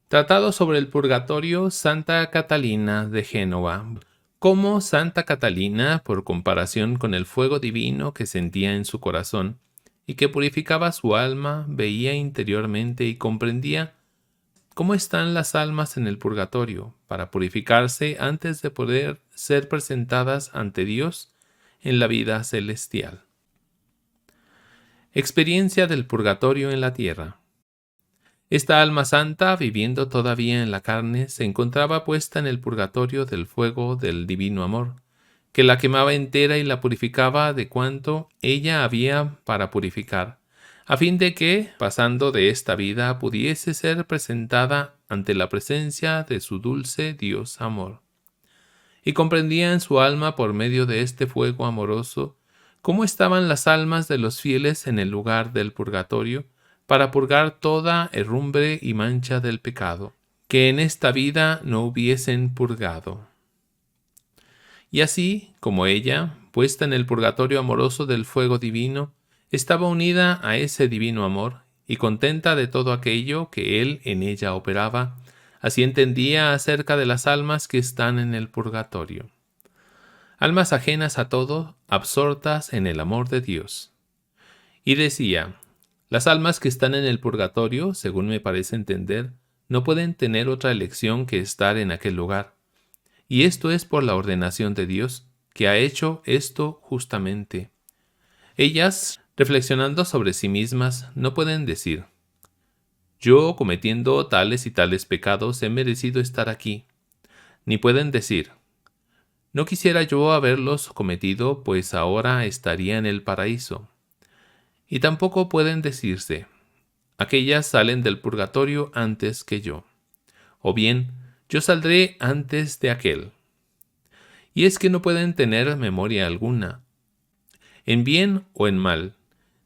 Tratado sobre el Purgatorio, Santa Catalina de Génova. Cómo Santa Catalina, por comparación con el fuego divino que sentía en su corazón y que purificaba su alma, veía interiormente y comprendía cómo están las almas en el purgatorio, para purificarse antes de poder ser presentadas ante Dios en la vida celestial. Experiencia del purgatorio en la tierra. Esta alma santa, viviendo todavía en la carne, se encontraba puesta en el purgatorio del fuego del divino amor, que la quemaba entera y la purificaba de cuanto ella había para purificar, a fin de que, pasando de esta vida, pudiese ser presentada ante la presencia de su dulce Dios amor. Y comprendía en su alma, por medio de este fuego amoroso, cómo estaban las almas de los fieles en el lugar del purgatorio, para purgar toda herrumbre y mancha del pecado, que en esta vida no hubiesen purgado. Y así, como ella, puesta en el purgatorio amoroso del fuego divino, estaba unida a ese divino amor, y contenta de todo aquello que él en ella operaba, así entendía acerca de las almas que están en el purgatorio. Almas ajenas a todo, absortas en el amor de Dios. Y decía: las almas que están en el purgatorio, según me parece entender, no pueden tener otra elección que estar en aquel lugar. Y esto es por la ordenación de Dios, que ha hecho esto justamente. Ellas, reflexionando sobre sí mismas, no pueden decir: yo, cometiendo tales y tales pecados, he merecido estar aquí. Ni pueden decir: no quisiera yo haberlos cometido, pues ahora estaría en el paraíso. Y tampoco pueden decirse: aquellas salen del purgatorio antes que yo, o bien, yo saldré antes de aquel. Y es que no pueden tener memoria alguna, en bien o en mal,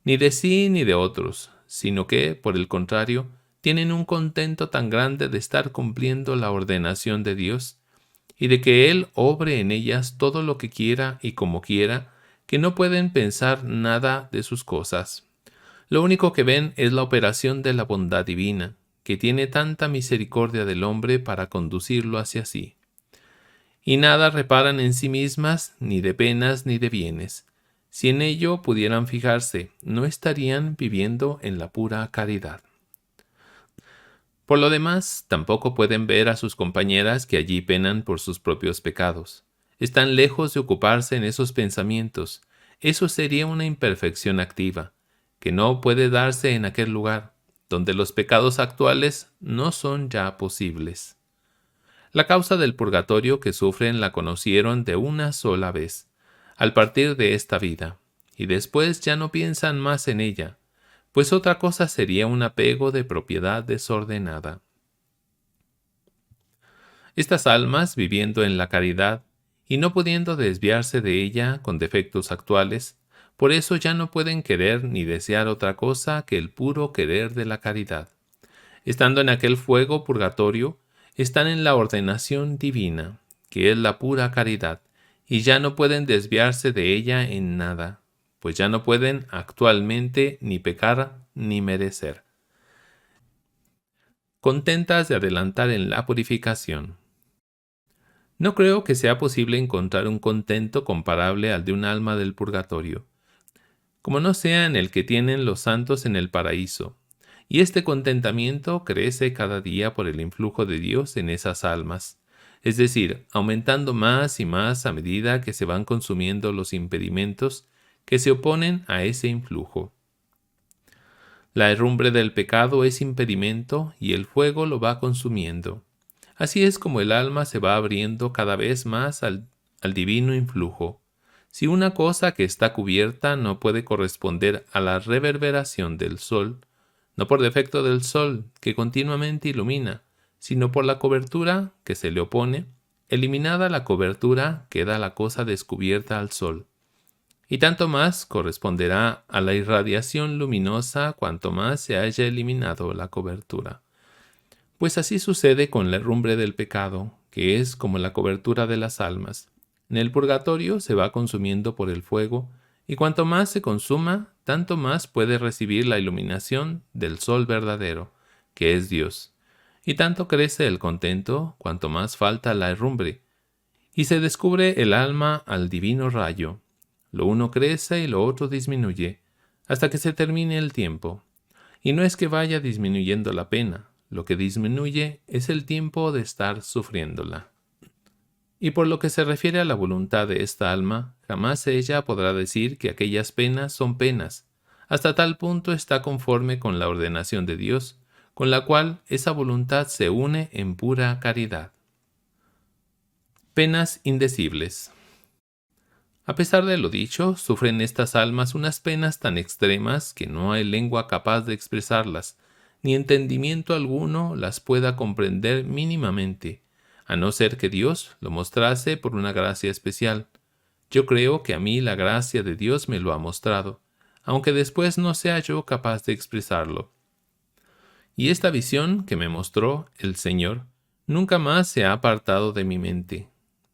ni de sí ni de otros, sino que, por el contrario, tienen un contento tan grande de estar cumpliendo la ordenación de Dios, y de que Él obre en ellas todo lo que quiera y como quiera, que no pueden pensar nada de sus cosas. Lo único que ven es la operación de la bondad divina, que tiene tanta misericordia del hombre para conducirlo hacia sí. Y nada reparan en sí mismas, ni de penas ni de bienes. Si en ello pudieran fijarse, no estarían viviendo en la pura caridad. Por lo demás, tampoco pueden ver a sus compañeras que allí penan por sus propios pecados. Están lejos de ocuparse en esos pensamientos. Eso sería una imperfección activa, que no puede darse en aquel lugar, donde los pecados actuales no son ya posibles. La causa del purgatorio que sufren la conocieron de una sola vez, al partir de esta vida, y después ya no piensan más en ella, pues otra cosa sería un apego de propiedad desordenada. Estas almas, viviendo en la caridad y no pudiendo desviarse de ella con defectos actuales, por eso ya no pueden querer ni desear otra cosa que el puro querer de la caridad. Estando en aquel fuego purgatorio, están en la ordenación divina, que es la pura caridad, y ya no pueden desviarse de ella en nada, pues ya no pueden actualmente ni pecar ni merecer. Contentas de adelantar en la purificación. No creo que sea posible encontrar un contento comparable al de un alma del purgatorio, como no sea en el que tienen los santos en el paraíso, y este contentamiento crece cada día por el influjo de Dios en esas almas, es decir, aumentando más y más a medida que se van consumiendo los impedimentos que se oponen a ese influjo. La herrumbre del pecado es impedimento y el fuego lo va consumiendo. Así es como el alma se va abriendo cada vez más al divino influjo. Si una cosa que está cubierta no puede corresponder a la reverberación del sol, no por defecto del sol, que continuamente ilumina, sino por la cobertura que se le opone, eliminada la cobertura queda la cosa descubierta al sol. Y tanto más corresponderá a la irradiación luminosa cuanto más se haya eliminado la cobertura. Pues así sucede con la herrumbre del pecado, que es como la cobertura de las almas. En el purgatorio se va consumiendo por el fuego, y cuanto más se consuma, tanto más puede recibir la iluminación del sol verdadero, que es Dios. Y tanto crece el contento, cuanto más falta la herrumbre, y se descubre el alma al divino rayo. Lo uno crece y lo otro disminuye, hasta que se termine el tiempo. Y no es que vaya disminuyendo la pena, lo que disminuye es el tiempo de estar sufriéndola. Y por lo que se refiere a la voluntad de esta alma, jamás ella podrá decir que aquellas penas son penas. Hasta tal punto está conforme con la ordenación de Dios, con la cual esa voluntad se une en pura caridad. Penas indecibles. A pesar de lo dicho, sufren estas almas unas penas tan extremas que no hay lengua capaz de expresarlas, ni entendimiento alguno las pueda comprender mínimamente, a no ser que Dios lo mostrase por una gracia especial. Yo creo que a mí la gracia de Dios me lo ha mostrado, aunque después no sea yo capaz de expresarlo. Y esta visión que me mostró el Señor nunca más se ha apartado de mi mente.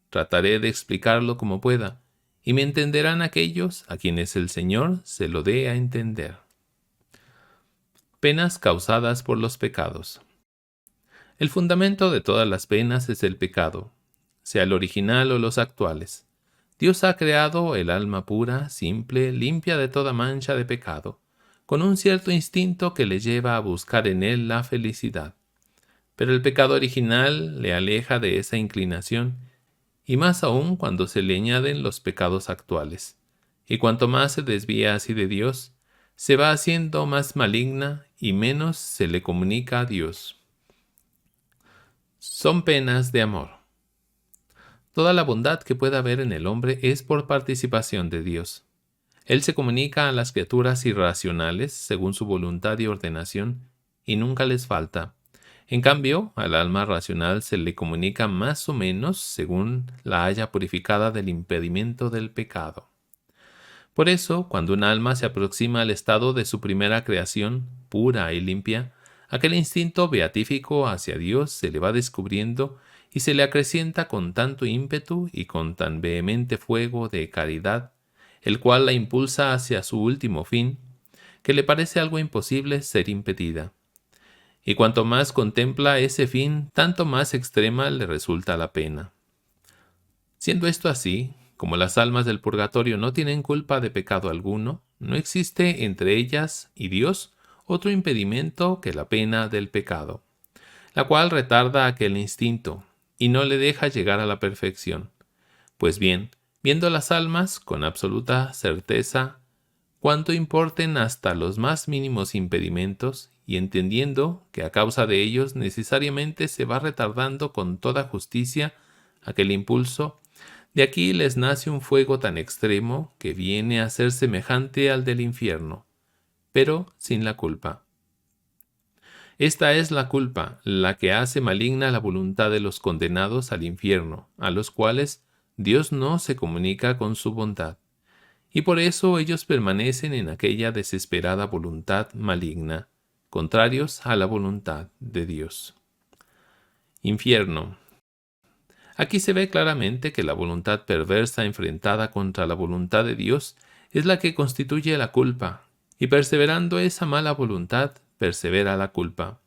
Trataré de explicarlo como pueda, y me entenderán aquellos a quienes el Señor se lo dé a entender. Penas causadas por los pecados. El fundamento de todas las penas es el pecado, sea el original o los actuales. Dios ha creado el alma pura, simple, limpia de toda mancha de pecado, con un cierto instinto que le lleva a buscar en él la felicidad. Pero el pecado original le aleja de esa inclinación, y más aún cuando se le añaden los pecados actuales. Y cuanto más se desvía así de Dios, se va haciendo más maligna y menos se le comunica a Dios. Son penas de amor. Toda la bondad que pueda haber en el hombre es por participación de Dios. Él se comunica a las criaturas irracionales según su voluntad y ordenación, y nunca les falta. En cambio, al alma racional se le comunica más o menos según la haya purificada del impedimento del pecado. Por eso, cuando un alma se aproxima al estado de su primera creación, pura y limpia, aquel instinto beatífico hacia Dios se le va descubriendo y se le acrecienta con tanto ímpetu y con tan vehemente fuego de caridad, el cual la impulsa hacia su último fin, que le parece algo imposible ser impedida. Y cuanto más contempla ese fin, tanto más extrema le resulta la pena. Siendo esto así, como las almas del purgatorio no tienen culpa de pecado alguno, no existe entre ellas y Dios otro impedimento que la pena del pecado, la cual retarda aquel instinto y no le deja llegar a la perfección. Pues bien, viendo las almas con absoluta certeza cuánto importen hasta los más mínimos impedimentos, y entendiendo que a causa de ellos necesariamente se va retardando con toda justicia aquel impulso, de aquí les nace un fuego tan extremo que viene a ser semejante al del infierno, pero sin la culpa. Esta es la culpa, la que hace maligna la voluntad de los condenados al infierno, a los cuales Dios no se comunica con su bondad. Y por eso ellos permanecen en aquella desesperada voluntad maligna, contrarios a la voluntad de Dios. Infierno. Aquí se ve claramente que la voluntad perversa enfrentada contra la voluntad de Dios es la que constituye la culpa, y perseverando esa mala voluntad, persevera la culpa.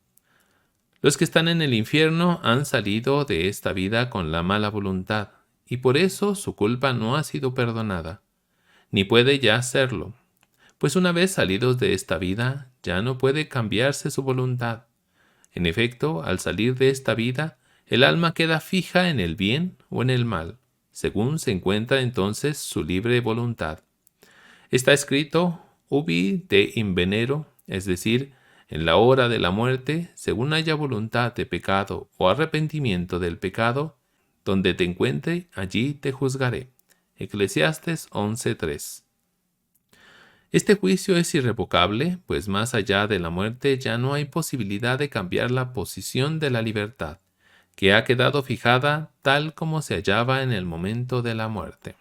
Los que están en el infierno han salido de esta vida con la mala voluntad, y por eso su culpa no ha sido perdonada, ni puede ya serlo, pues una vez salidos de esta vida, ya no puede cambiarse su voluntad. En efecto, al salir de esta vida, el alma queda fija en el bien o en el mal, según se encuentra entonces su libre voluntad. Está escrito, ubi de invenero, es decir, en la hora de la muerte, según haya voluntad de pecado o arrepentimiento del pecado, donde te encuentre, allí te juzgaré. Eclesiastes 11:3. Este juicio es irrevocable, pues más allá de la muerte ya no hay posibilidad de cambiar la posición de la libertad, que ha quedado fijada tal como se hallaba en el momento de la muerte.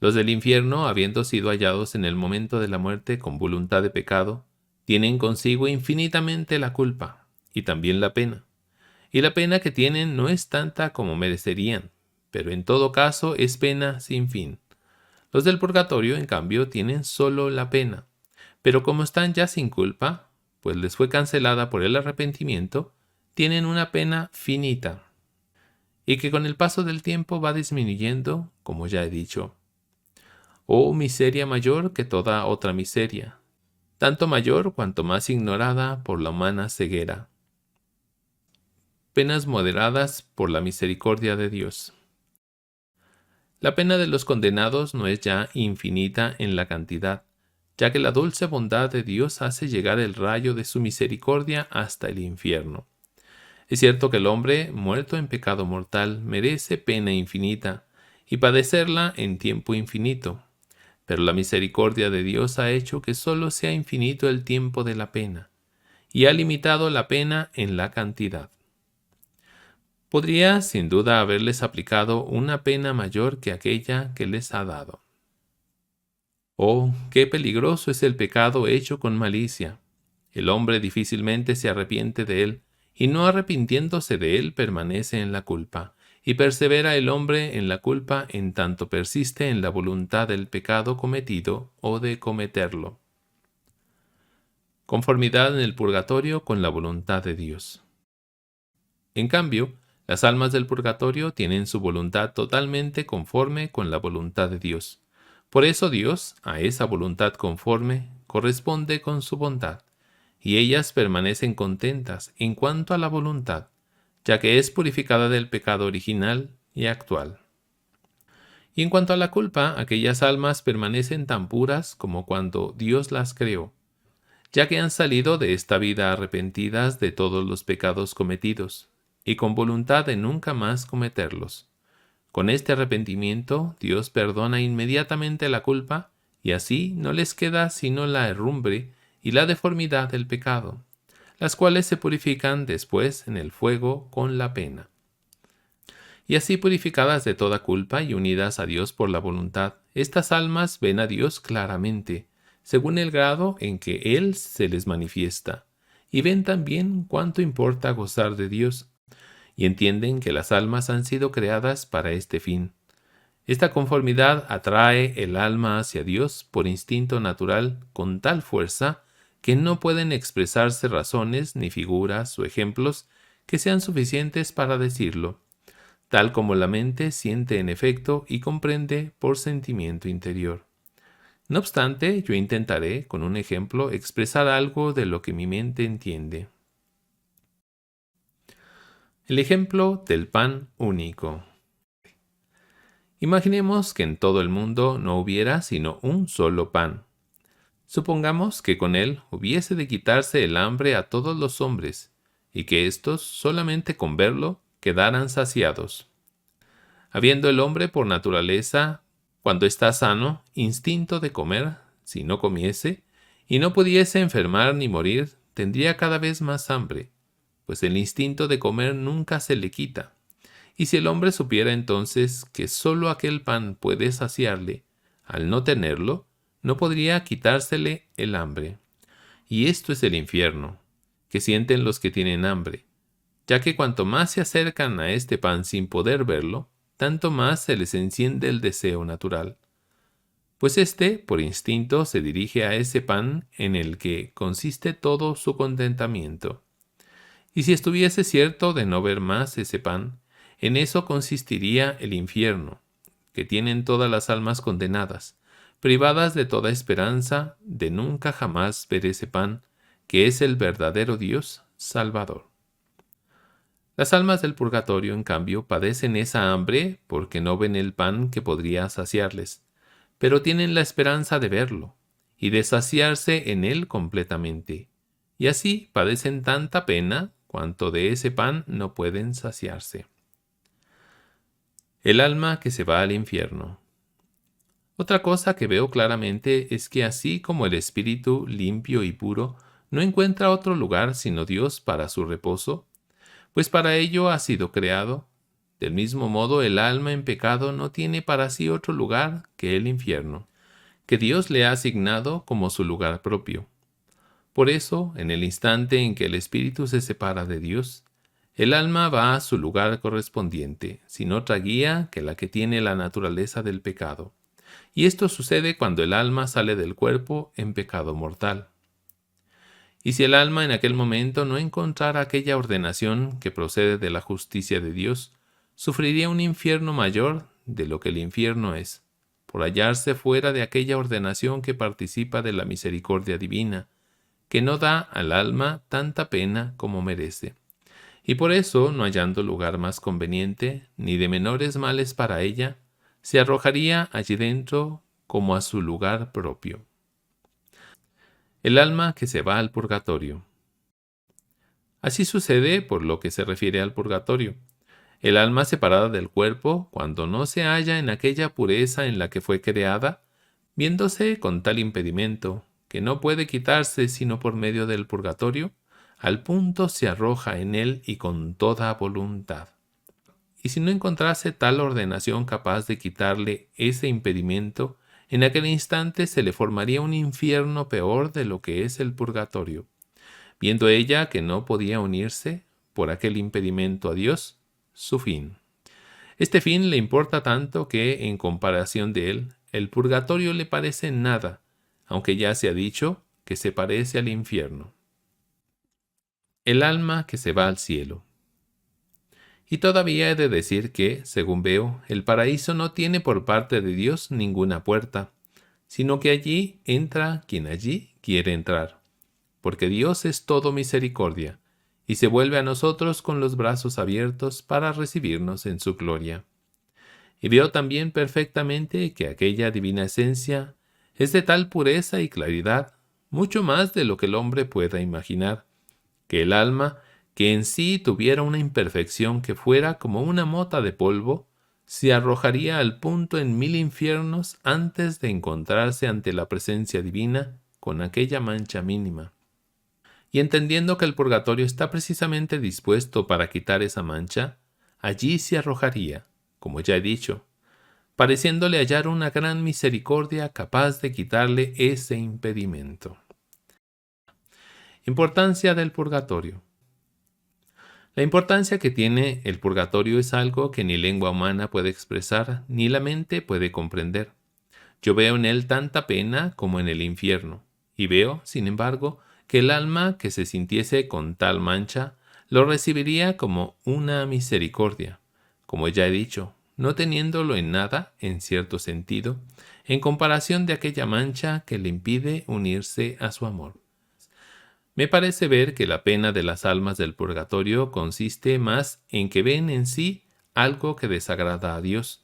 Los del infierno, habiendo sido hallados en el momento de la muerte con voluntad de pecado, tienen consigo infinitamente la culpa y también la pena. Y la pena que tienen no es tanta como merecerían, pero en todo caso es pena sin fin. Los del purgatorio, en cambio, tienen solo la pena, pero como están ya sin culpa, pues les fue cancelada por el arrepentimiento, tienen una pena finita, y que con el paso del tiempo va disminuyendo, como ya he dicho. Oh miseria mayor que toda otra miseria, tanto mayor cuanto más ignorada por la humana ceguera. Penas moderadas por la misericordia de Dios. La pena de los condenados no es ya infinita en la cantidad, ya que la dulce bondad de Dios hace llegar el rayo de su misericordia hasta el infierno. Es cierto que el hombre, muerto en pecado mortal, merece pena infinita, y padecerla en tiempo infinito, pero la misericordia de Dios ha hecho que sólo sea infinito el tiempo de la pena, y ha limitado la pena en la cantidad. Podría sin duda haberles aplicado una pena mayor que aquella que les ha dado. Oh, qué peligroso es el pecado hecho con malicia. El hombre difícilmente se arrepiente de él, y no arrepintiéndose de él permanece en la culpa, y persevera el hombre en la culpa en tanto persiste en la voluntad del pecado cometido o de cometerlo. Conformidad en el purgatorio con la voluntad de Dios. En cambio, las almas del purgatorio tienen su voluntad totalmente conforme con la voluntad de Dios. Por eso Dios, a esa voluntad conforme, corresponde con su bondad, y ellas permanecen contentas en cuanto a la voluntad, ya que es purificada del pecado original y actual. Y en cuanto a la culpa, aquellas almas permanecen tan puras como cuando Dios las creó, ya que han salido de esta vida arrepentidas de todos los pecados cometidos, y con voluntad de nunca más cometerlos. Con este arrepentimiento, Dios perdona inmediatamente la culpa, y así no les queda sino la herrumbre y la deformidad del pecado, las cuales se purifican después en el fuego con la pena. Y así purificadas de toda culpa y unidas a Dios por la voluntad, estas almas ven a Dios claramente, según el grado en que Él se les manifiesta, y ven también cuánto importa gozar de Dios, y entienden que las almas han sido creadas para este fin. Esta conformidad atrae el alma hacia Dios por instinto natural con tal fuerza que no pueden expresarse razones ni figuras o ejemplos que sean suficientes para decirlo, tal como la mente siente en efecto y comprende por sentimiento interior. No obstante, yo intentaré, con un ejemplo, expresar algo de lo que mi mente entiende. El ejemplo del pan único. Imaginemos que en todo el mundo no hubiera sino un solo pan. Supongamos que con él hubiese de quitarse el hambre a todos los hombres, y que éstos, solamente con verlo, quedaran saciados. Habiendo el hombre por naturaleza, cuando está sano, instinto de comer, si no comiese, y no pudiese enfermar ni morir, tendría cada vez más hambre, pues el instinto de comer nunca se le quita. Y si el hombre supiera entonces que sólo aquel pan puede saciarle, al no tenerlo, no podría quitársele el hambre. Y esto es el infierno, que sienten los que tienen hambre, ya que cuanto más se acercan a este pan sin poder verlo, tanto más se les enciende el deseo natural. Pues éste, por instinto, se dirige a ese pan en el que consiste todo su contentamiento. Y si estuviese cierto de no ver más ese pan, en eso consistiría el infierno, que tienen todas las almas condenadas, privadas de toda esperanza de nunca jamás ver ese pan, que es el verdadero Dios Salvador. Las almas del purgatorio, en cambio, padecen esa hambre porque no ven el pan que podría saciarles, pero tienen la esperanza de verlo y de saciarse en él completamente, y así padecen tanta pena cuanto de ese pan no pueden saciarse. El alma que se va al infierno. Otra cosa que veo claramente es que así como el espíritu limpio y puro no encuentra otro lugar sino Dios para su reposo, pues para ello ha sido creado, del mismo modo el alma en pecado no tiene para sí otro lugar que el infierno, que Dios le ha asignado como su lugar propio. Por eso, en el instante en que el espíritu se separa de Dios, el alma va a su lugar correspondiente, sin otra guía que la que tiene la naturaleza del pecado. Y esto sucede cuando el alma sale del cuerpo en pecado mortal. Y si el alma en aquel momento no encontrara aquella ordenación que procede de la justicia de Dios, sufriría un infierno mayor de lo que el infierno es, por hallarse fuera de aquella ordenación que participa de la misericordia divina, que no da al alma tanta pena como merece. Y por eso, no hallando lugar más conveniente, ni de menores males para ella, se arrojaría allí dentro como a su lugar propio. El alma que se va al purgatorio. Así sucede por lo que se refiere al purgatorio. El alma separada del cuerpo, cuando no se halla en aquella pureza en la que fue creada, viéndose con tal impedimento, que no puede quitarse sino por medio del purgatorio, al punto se arroja en él y con toda voluntad. Y si no encontrase tal ordenación capaz de quitarle ese impedimento, en aquel instante se le formaría un infierno peor de lo que es el purgatorio. Viendo ella que no podía unirse, por aquel impedimento a Dios, su fin. Este fin le importa tanto que, en comparación de él, el purgatorio le parece nada, aunque ya se ha dicho que se parece al infierno. El alma que se va al cielo. Y todavía he de decir que, según veo, el paraíso no tiene por parte de Dios ninguna puerta, sino que allí entra quien allí quiere entrar, porque Dios es todo misericordia, y se vuelve a nosotros con los brazos abiertos para recibirnos en su gloria. Y veo también perfectamente que aquella divina esencia es de tal pureza y claridad, mucho más de lo que el hombre pueda imaginar, que el alma, que en sí tuviera una imperfección que fuera como una mota de polvo, se arrojaría al punto en 1000 infiernos antes de encontrarse ante la presencia divina con aquella mancha mínima. Y entendiendo que el purgatorio está precisamente dispuesto para quitar esa mancha, allí se arrojaría, como ya he dicho, pareciéndole hallar una gran misericordia capaz de quitarle ese impedimento. Importancia del purgatorio. La importancia que tiene el purgatorio es algo que ni lengua humana puede expresar, ni la mente puede comprender. Yo veo en él tanta pena como en el infierno, y veo, sin embargo, que el alma que se sintiese con tal mancha lo recibiría como una misericordia, como ya he dicho, no teniéndolo en nada, en cierto sentido, en comparación de aquella mancha que le impide unirse a su amor. Me parece ver que la pena de las almas del purgatorio consiste más en que ven en sí algo que desagrada a Dios,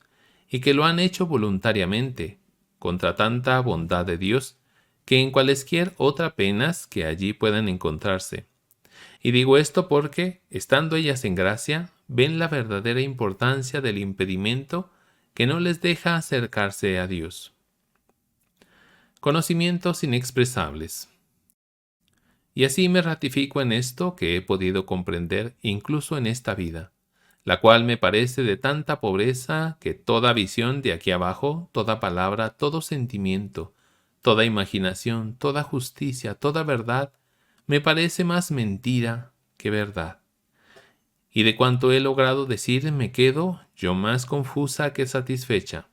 y que lo han hecho voluntariamente, contra tanta bondad de Dios, que en cualesquier otra penas que allí puedan encontrarse. Y digo esto porque, estando ellas en gracia, ven la verdadera importancia del impedimento que no les deja acercarse a Dios. Conocimientos inexpresables. Y así me ratifico en esto que he podido comprender incluso en esta vida, la cual me parece de tanta pobreza que toda visión de aquí abajo, toda palabra, todo sentimiento, toda imaginación, toda justicia, toda verdad, me parece más mentira que verdad. Y de cuanto he logrado decir me quedo yo más confusa que satisfecha.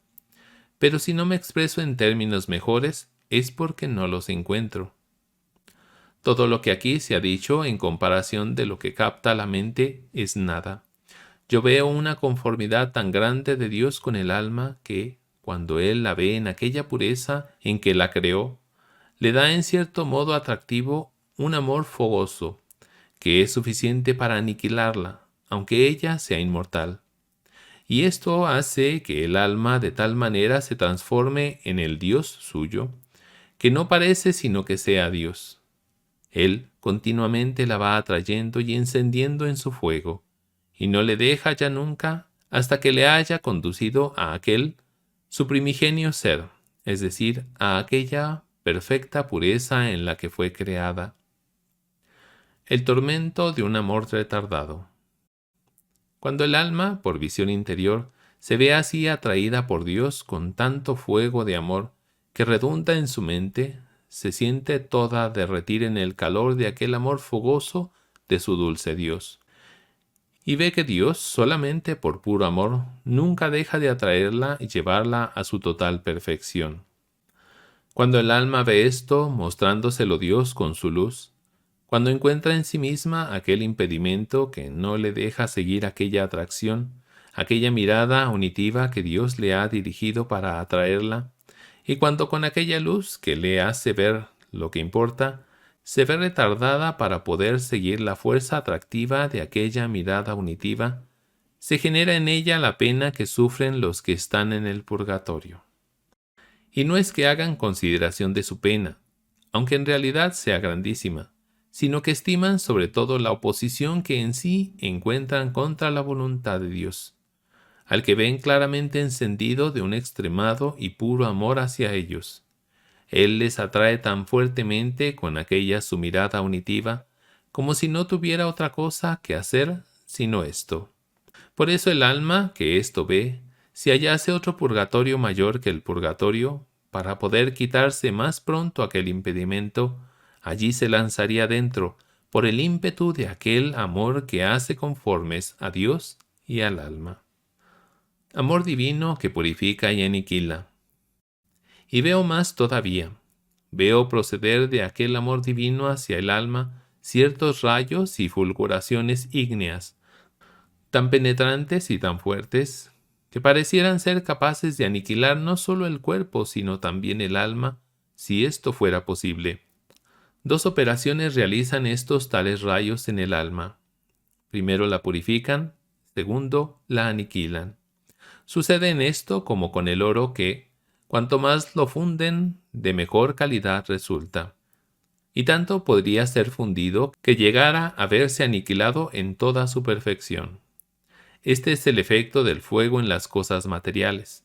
Pero si no me expreso en términos mejores, es porque no los encuentro. Todo lo que aquí se ha dicho en comparación de lo que capta la mente es nada. Yo veo una conformidad tan grande de Dios con el alma que, cuando Él la ve en aquella pureza en que la creó, le da en cierto modo atractivo un amor fogoso, que es suficiente para aniquilarla, aunque ella sea inmortal. Y esto hace que el alma de tal manera se transforme en el Dios suyo, que no parece sino que sea Dios. Él continuamente la va atrayendo y encendiendo en su fuego, y no le deja ya nunca hasta que le haya conducido a aquel su primigenio ser, es decir, a aquella perfecta pureza en la que fue creada. El tormento de un amor retardado. Cuando el alma, por visión interior, se ve así atraída por Dios con tanto fuego de amor que redunda en su mente, se siente toda derretir en el calor de aquel amor fogoso de su dulce Dios. Y ve que Dios, solamente por puro amor, nunca deja de atraerla y llevarla a su total perfección. Cuando el alma ve esto, mostrándoselo Dios con su luz, Cuando encuentra en sí misma aquel impedimento que no le deja seguir aquella atracción, aquella mirada unitiva que Dios le ha dirigido para atraerla, y cuando con aquella luz que le hace ver lo que importa, se ve retardada para poder seguir la fuerza atractiva de aquella mirada unitiva, se genera en ella la pena que sufren los que están en el purgatorio. Y no es que hagan consideración de su pena, aunque en realidad sea grandísima, sino que estiman sobre todo la oposición que en sí encuentran contra la voluntad de Dios, al que ven claramente encendido de un extremado y puro amor hacia ellos. Él les atrae tan fuertemente con aquella su mirada unitiva, como si no tuviera otra cosa que hacer sino esto. Por eso el alma que esto ve, si hallase otro purgatorio mayor que el purgatorio, para poder quitarse más pronto aquel impedimento, allí se lanzaría dentro, por el ímpetu de aquel amor que hace conformes a Dios y al alma. Amor divino que purifica y aniquila. Y veo más todavía. Veo proceder de aquel amor divino hacia el alma ciertos rayos y fulguraciones ígneas, tan penetrantes y tan fuertes, que parecieran ser capaces de aniquilar no solo el cuerpo, sino también el alma, si esto fuera posible. Dos operaciones realizan estos tales rayos en el alma. Primero la purifican, segundo la aniquilan. Sucede en esto como con el oro que, cuanto más lo funden, de mejor calidad resulta. Y tanto podría ser fundido que llegara a verse aniquilado en toda su perfección. Este es el efecto del fuego en las cosas materiales.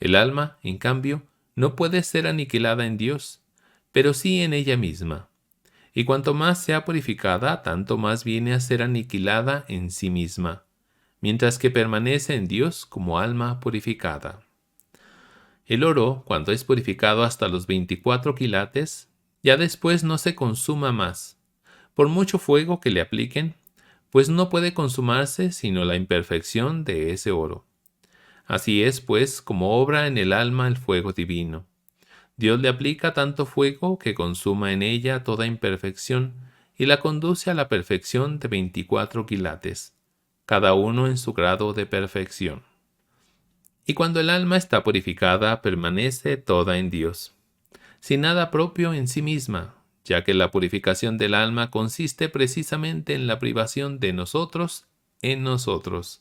El alma, en cambio, no puede ser aniquilada en Dios, pero sí en ella misma. Y cuanto más sea purificada, tanto más viene a ser aniquilada en sí misma, mientras que permanece en Dios como alma purificada. El oro, cuando es purificado hasta los 24 quilates, ya después no se consuma más, por mucho fuego que le apliquen, pues no puede consumarse sino la imperfección de ese oro. Así es, pues, como obra en el alma el fuego divino. Dios le aplica tanto fuego que consuma en ella toda imperfección y la conduce a la perfección de 24 quilates, cada uno en su grado de perfección. Y cuando el alma está purificada, permanece toda en Dios, sin nada propio en sí misma, ya que la purificación del alma consiste precisamente en la privación de nosotros en nosotros.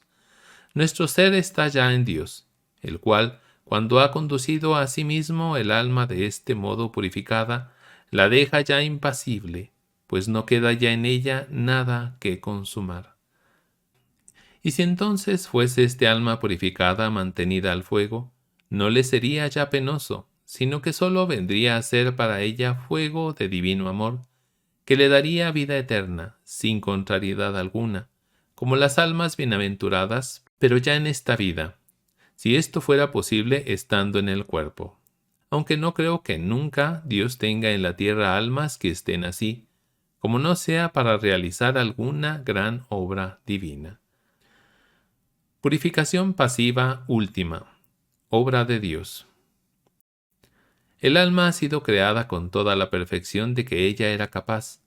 Nuestro ser está ya en Dios, el cual, cuando ha conducido a sí mismo el alma de este modo purificada, la deja ya impasible, pues no queda ya en ella nada que consumar. Y si entonces fuese este alma purificada mantenida al fuego, no le sería ya penoso, sino que sólo vendría a ser para ella fuego de divino amor, que le daría vida eterna, sin contrariedad alguna, como las almas bienaventuradas, pero ya en esta vida, si esto fuera posible estando en el cuerpo. Aunque no creo que nunca Dios tenga en la tierra almas que estén así, como no sea para realizar alguna gran obra divina. Purificación pasiva última. Obra de Dios. El alma ha sido creada con toda la perfección de que ella era capaz,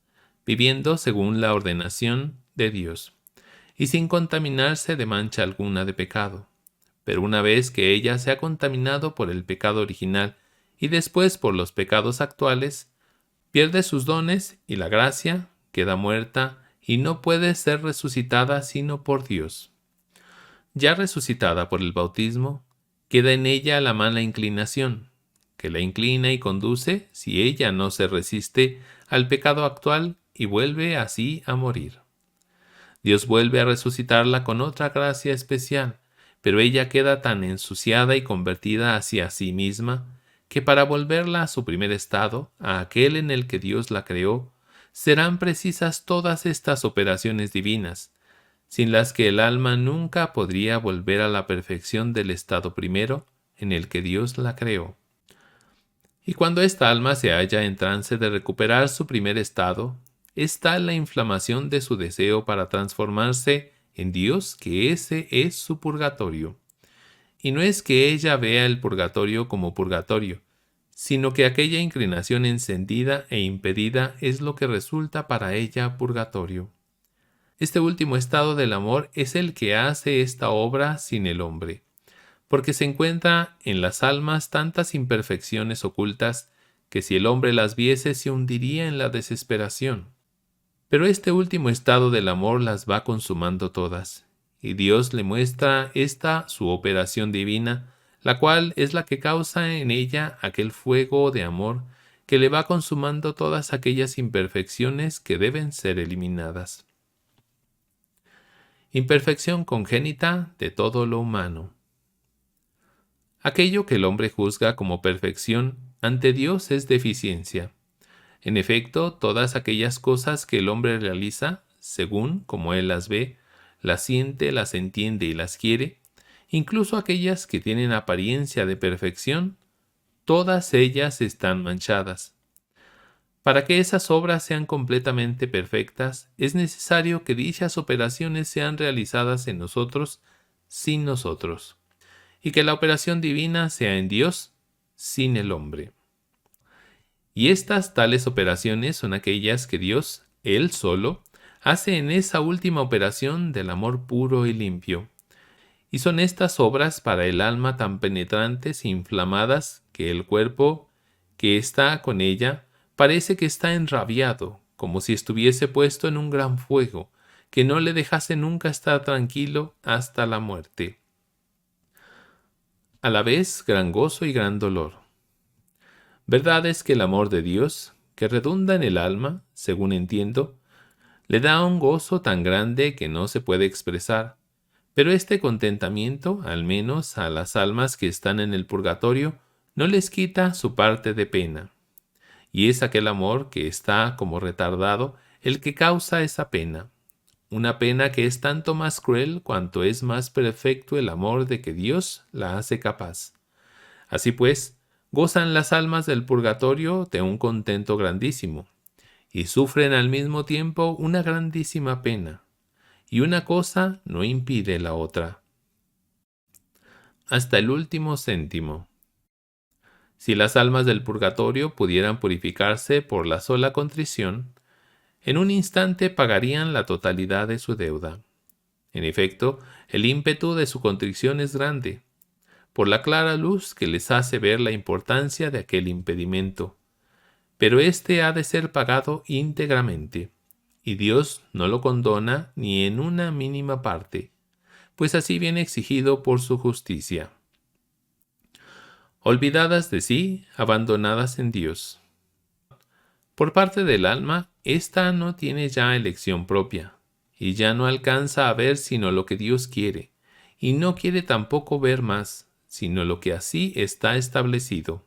viviendo según la ordenación de Dios, y sin contaminarse de mancha alguna de pecado. Pero una vez que ella se ha contaminado por el pecado original y después por los pecados actuales, pierde sus dones y la gracia queda muerta y no puede ser resucitada sino por Dios. Ya resucitada por el bautismo, queda en ella la mala inclinación, que la inclina y conduce, si ella no se resiste, al pecado actual y vuelve así a morir. Dios vuelve a resucitarla con otra gracia especial, pero ella queda tan ensuciada y convertida hacia sí misma, que para volverla a su primer estado, a aquel en el que Dios la creó, serán precisas todas estas operaciones divinas, sin las que el alma nunca podría volver a la perfección del estado primero en el que Dios la creó. Y cuando esta alma se halla en trance de recuperar su primer estado, está la inflamación de su deseo para transformarse en Dios, que ese es su purgatorio. Y no es que ella vea el purgatorio como purgatorio, sino que aquella inclinación encendida e impedida es lo que resulta para ella purgatorio. Este último estado del amor es el que hace esta obra sin el hombre, porque se encuentra en las almas tantas imperfecciones ocultas que si el hombre las viese se hundiría en la desesperación. Pero este último estado del amor las va consumando todas, y Dios le muestra esta su operación divina, la cual es la que causa en ella aquel fuego de amor que le va consumando todas aquellas imperfecciones que deben ser eliminadas. Imperfección congénita de todo lo humano. Aquello que el hombre juzga como perfección, ante Dios es deficiencia. En efecto, todas aquellas cosas que el hombre realiza, según como él las ve, las siente, las entiende y las quiere, incluso aquellas que tienen apariencia de perfección, todas ellas están manchadas. Para que esas obras sean completamente perfectas, es necesario que dichas operaciones sean realizadas en nosotros sin nosotros, y que la operación divina sea en Dios sin el hombre. Y estas tales operaciones son aquellas que Dios, Él solo, hace en esa última operación del amor puro y limpio. Y son estas obras para el alma tan penetrantes e inflamadas que el cuerpo que está con ella parece que está enrabiado, como si estuviese puesto en un gran fuego, que no le dejase nunca estar tranquilo hasta la muerte. A la vez, gran gozo y gran dolor. Verdad es que el amor de Dios, que redunda en el alma, según entiendo, le da un gozo tan grande que no se puede expresar, pero este contentamiento, al menos a las almas que están en el purgatorio, no les quita su parte de pena. Y es aquel amor que está como retardado el que causa esa pena, una pena que es tanto más cruel cuanto es más perfecto el amor de que Dios la hace capaz. Así pues, gozan las almas del purgatorio de un contento grandísimo, y sufren al mismo tiempo una grandísima pena, y una cosa no impide la otra. Hasta el último céntimo. Si las almas del purgatorio pudieran purificarse por la sola contrición, en un instante pagarían la totalidad de su deuda. En efecto, el ímpetu de su contrición es grande, por la clara luz que les hace ver la importancia de aquel impedimento. Pero éste ha de ser pagado íntegramente, y Dios no lo condona ni en una mínima parte, pues así viene exigido por su justicia. Olvidadas de sí, abandonadas en Dios. Por parte del alma, ésta no tiene ya elección propia, y ya no alcanza a ver sino lo que Dios quiere, y no quiere tampoco ver más, sino lo que así está establecido.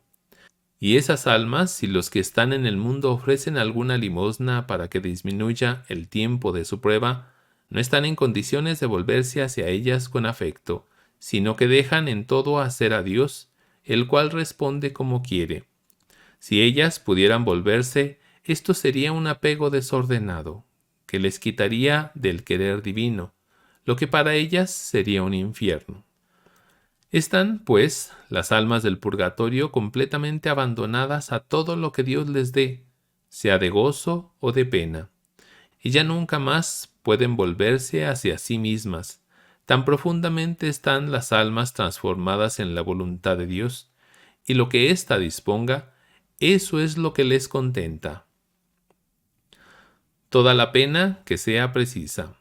Y esas almas, si los que están en el mundo ofrecen alguna limosna para que disminuya el tiempo de su prueba, no están en condiciones de volverse hacia ellas con afecto, sino que dejan en todo hacer a Dios, el cual responde como quiere. Si ellas pudieran volverse, esto sería un apego desordenado, que les quitaría del querer divino, lo que para ellas sería un infierno. Están, pues, las almas del purgatorio completamente abandonadas a todo lo que Dios les dé, sea de gozo o de pena, y ya nunca más pueden volverse hacia sí mismas. Tan profundamente están las almas transformadas en la voluntad de Dios, y lo que ésta disponga, eso es lo que les contenta. Toda la pena que sea precisa.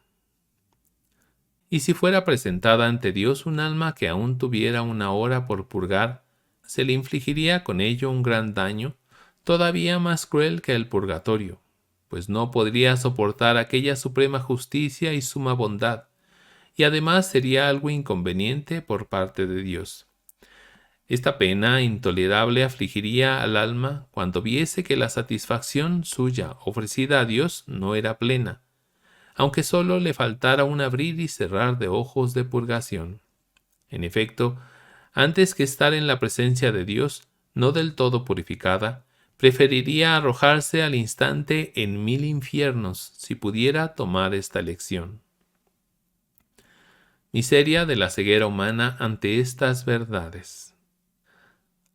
Y si fuera presentada ante Dios un alma que aún tuviera una hora por purgar, se le infligiría con ello un gran daño, todavía más cruel que el purgatorio, pues no podría soportar aquella suprema justicia y suma bondad, y además sería algo inconveniente por parte de Dios. Esta pena intolerable afligiría al alma cuando viese que la satisfacción suya ofrecida a Dios no era plena, aunque solo le faltara un abrir y cerrar de ojos de purgación. En efecto, antes que estar en la presencia de Dios, no del todo purificada, preferiría arrojarse al instante en 1000 infiernos si pudiera tomar esta elección. Miseria de la ceguera humana ante estas verdades.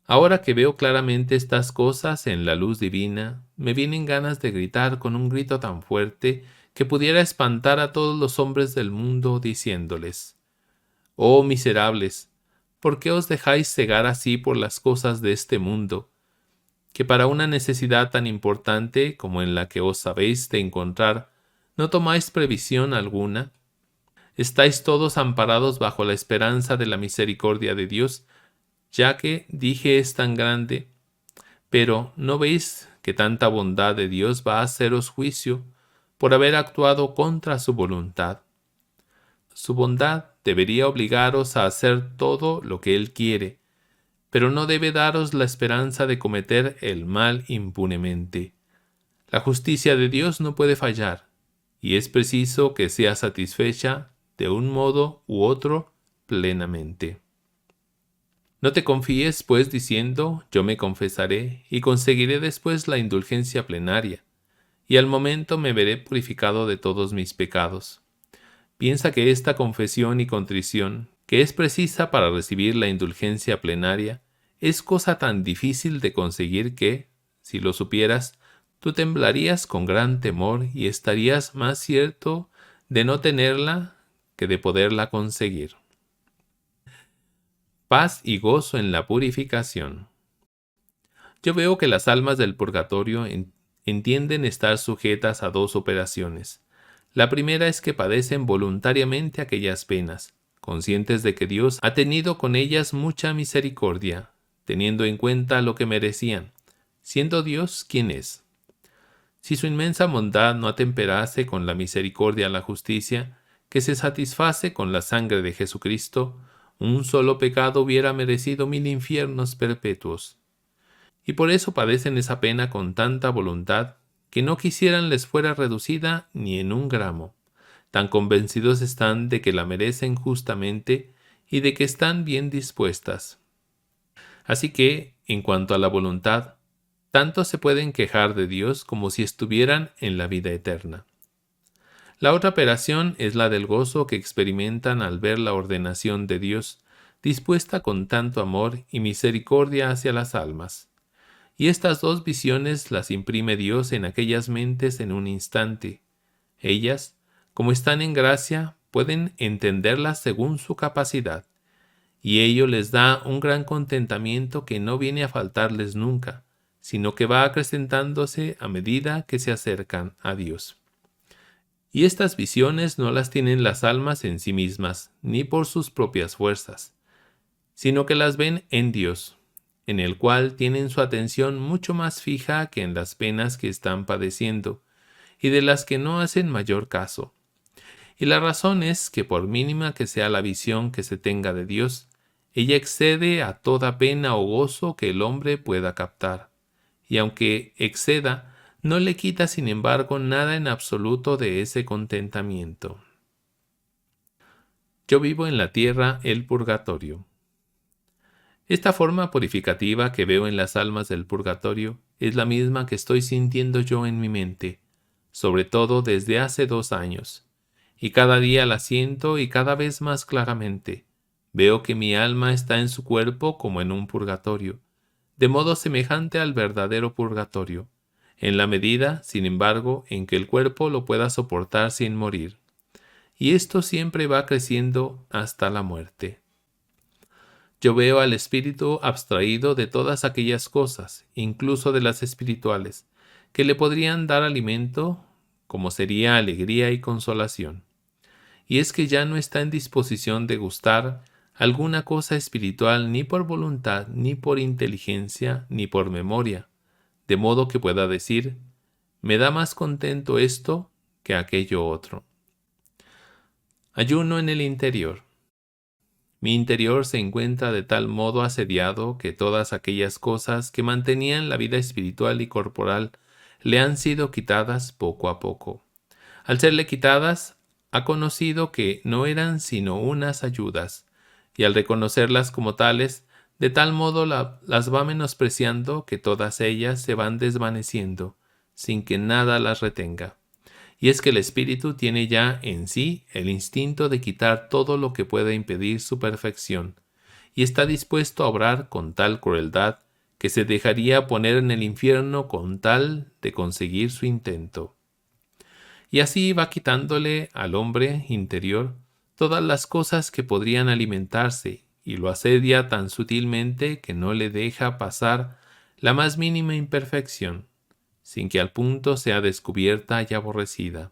Ahora que veo claramente estas cosas en la luz divina, me vienen ganas de gritar con un grito tan fuerte que pudiera espantar a todos los hombres del mundo diciéndoles: «Oh miserables, ¿por qué os dejáis cegar así por las cosas de este mundo, que para una necesidad tan importante como en la que os habéis de encontrar, no tomáis previsión alguna? Estáis todos amparados bajo la esperanza de la misericordia de Dios, ya que dije es tan grande, pero ¿no veis que tanta bondad de Dios va a haceros juicio por haber actuado contra su voluntad? Su bondad debería obligaros a hacer todo lo que Él quiere, pero no debe daros la esperanza de cometer el mal impunemente. La justicia de Dios no puede fallar, y es preciso que sea satisfecha de un modo u otro plenamente. No te confíes, pues, diciendo: yo me confesaré y conseguiré después la indulgencia plenaria, y al momento me veré purificado de todos mis pecados. Piensa que esta confesión y contrición, que es precisa para recibir la indulgencia plenaria, es cosa tan difícil de conseguir que, si lo supieras, tú temblarías con gran temor y estarías más cierto de no tenerla que de poderla conseguir. Paz y gozo en la purificación. Yo veo que las almas del purgatorio entienden estar sujetas a dos operaciones. La primera es que padecen voluntariamente aquellas penas, conscientes de que Dios ha tenido con ellas mucha misericordia, teniendo en cuenta lo que merecían, siendo Dios quien es. Si su inmensa bondad no atemperase con la misericordia la justicia, que se satisface con la sangre de Jesucristo, un solo pecado hubiera merecido 1000 infiernos perpetuos. Y por eso padecen esa pena con tanta voluntad que no quisieran les fuera reducida ni en un gramo. Tan convencidos están de que la merecen justamente y de que están bien dispuestas. Así que, en cuanto a la voluntad, tanto se pueden quejar de Dios como si estuvieran en la vida eterna. La otra operación es la del gozo que experimentan al ver la ordenación de Dios, dispuesta con tanto amor y misericordia hacia las almas. Y estas dos visiones las imprime Dios en aquellas mentes en un instante. Ellas, como están en gracia, pueden entenderlas según su capacidad, y ello les da un gran contentamiento que no viene a faltarles nunca, sino que va acrecentándose a medida que se acercan a Dios. Y estas visiones no las tienen las almas en sí mismas, ni por sus propias fuerzas, sino que las ven en Dios, en el cual tienen su atención mucho más fija que en las penas que están padeciendo, y de las que no hacen mayor caso. Y la razón es que por mínima que sea la visión que se tenga de Dios, ella excede a toda pena o gozo que el hombre pueda captar, y aunque exceda, no le quita sin embargo nada en absoluto de ese contentamiento. Yo vivo en la tierra el purgatorio. Esta forma purificativa que veo en las almas del purgatorio es la misma que estoy sintiendo yo en mi mente, sobre todo desde hace 2 años, y cada día la siento y cada vez más claramente. Veo que mi alma está en su cuerpo como en un purgatorio, de modo semejante al verdadero purgatorio, en la medida, sin embargo, en que el cuerpo lo pueda soportar sin morir. Y esto siempre va creciendo hasta la muerte. Yo veo al espíritu abstraído de todas aquellas cosas, incluso de las espirituales, que le podrían dar alimento, como sería alegría y consolación. Y es que ya no está en disposición de gustar alguna cosa espiritual ni por voluntad, ni por inteligencia, ni por memoria, de modo que pueda decir: me da más contento esto que aquello otro. Ayuno en el interior. Mi interior se encuentra de tal modo asediado que todas aquellas cosas que mantenían la vida espiritual y corporal le han sido quitadas poco a poco. Al serle quitadas, ha conocido que no eran sino unas ayudas, y al reconocerlas como tales, de tal modo las va menospreciando que todas ellas se van desvaneciendo, sin que nada las retenga. Y es que el espíritu tiene ya en sí el instinto de quitar todo lo que pueda impedir su perfección, y está dispuesto a obrar con tal crueldad que se dejaría poner en el infierno con tal de conseguir su intento. Y así va quitándole al hombre interior todas las cosas que podrían alimentarse, y lo asedia tan sutilmente que no le deja pasar la más mínima imperfección, sin que al punto sea descubierta y aborrecida.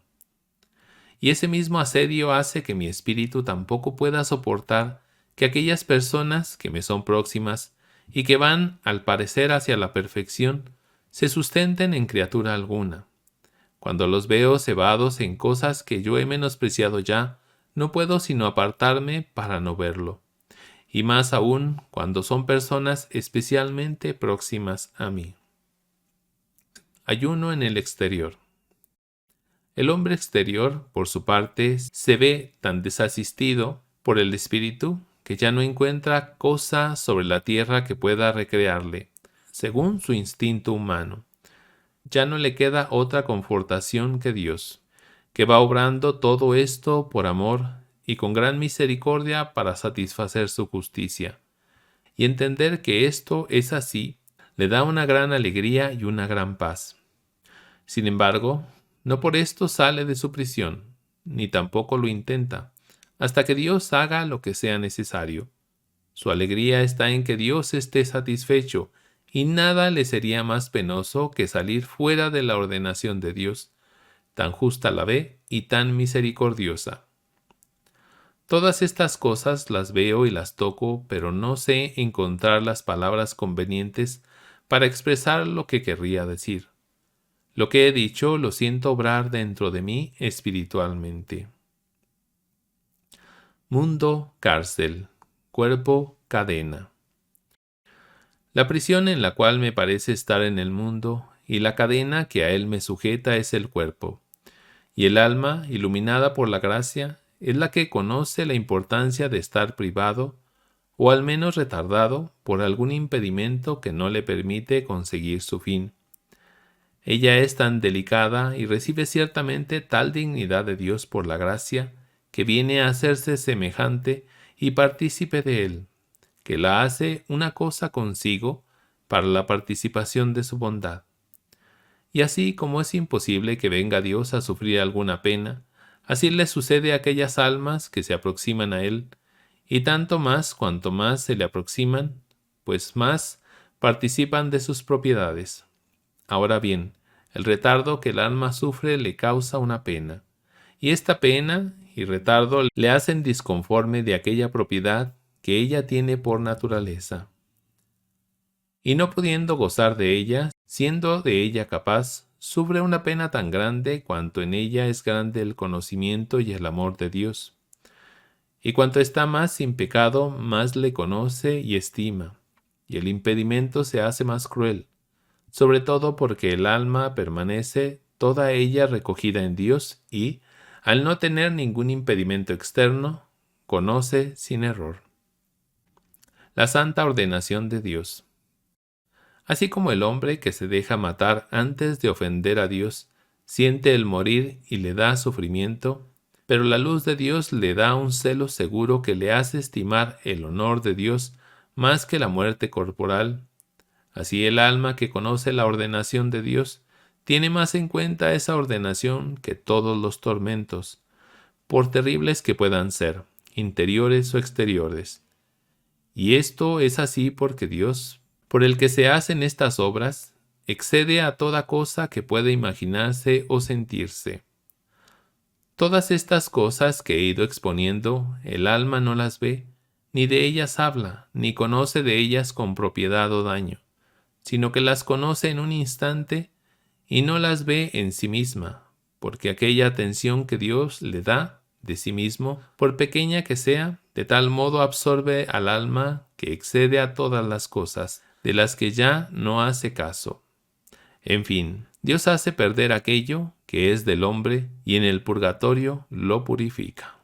Y ese mismo asedio hace que mi espíritu tampoco pueda soportar que aquellas personas que me son próximas y que van al parecer hacia la perfección se sustenten en criatura alguna. Cuando los veo cebados en cosas que yo he menospreciado ya, no puedo sino apartarme para no verlo. Y más aún cuando son personas especialmente próximas a mí. Ayuno en el exterior. El hombre exterior, por su parte, se ve tan desasistido por el espíritu que ya no encuentra cosa sobre la tierra que pueda recrearle, según su instinto humano. Ya no le queda otra confortación que Dios, que va obrando todo esto por amor y con gran misericordia para satisfacer su justicia. Y entender que esto es así, le da una gran alegría y una gran paz. Sin embargo, no por esto sale de su prisión, ni tampoco lo intenta, hasta que Dios haga lo que sea necesario. Su alegría está en que Dios esté satisfecho, y nada le sería más penoso que salir fuera de la ordenación de Dios, tan justa la ve y tan misericordiosa. Todas estas cosas las veo y las toco, pero no sé encontrar las palabras convenientes para expresar lo que querría decir. Lo que he dicho lo siento obrar dentro de mí espiritualmente. Mundo, cárcel. Cuerpo, cadena. La prisión en la cual me parece estar en el mundo y la cadena que a él me sujeta es el cuerpo. Y el alma, iluminada por la gracia, es la que conoce la importancia de estar privado, o al menos retardado, por algún impedimento que no le permite conseguir su fin. Ella es tan delicada y recibe ciertamente tal dignidad de Dios por la gracia, que viene a hacerse semejante y partícipe de Él, que la hace una cosa consigo para la participación de su bondad. Y así como es imposible que venga Dios a sufrir alguna pena, así le sucede a aquellas almas que se aproximan a Él, y tanto más cuanto más se le aproximan, pues más participan de sus propiedades. Ahora bien, el retardo que el alma sufre le causa una pena, y esta pena y retardo le hacen disconforme de aquella propiedad que ella tiene por naturaleza. Y no pudiendo gozar de ella, siendo de ella capaz, sufre una pena tan grande cuanto en ella es grande el conocimiento y el amor de Dios. Y cuanto está más sin pecado, más le conoce y estima, y el impedimento se hace más cruel, sobre todo porque el alma permanece toda ella recogida en Dios y, al no tener ningún impedimento externo, conoce sin error. La santa ordenación de Dios. Así como el hombre que se deja matar antes de ofender a Dios, siente el morir y le da sufrimiento, pero la luz de Dios le da un celo seguro que le hace estimar el honor de Dios más que la muerte corporal. Así el alma que conoce la ordenación de Dios tiene más en cuenta esa ordenación que todos los tormentos, por terribles que puedan ser, interiores o exteriores. Y esto es así porque Dios, por el que se hacen estas obras, excede a toda cosa que puede imaginarse o sentirse. Todas estas cosas que he ido exponiendo, el alma no las ve, ni de ellas habla, ni conoce de ellas con propiedad o daño, sino que las conoce en un instante y no las ve en sí misma, porque aquella atención que Dios le da de sí mismo, por pequeña que sea, de tal modo absorbe al alma que excede a todas las cosas, de las que ya no hace caso. En fin, Dios hace perder aquello que es del hombre y en el purgatorio lo purifica.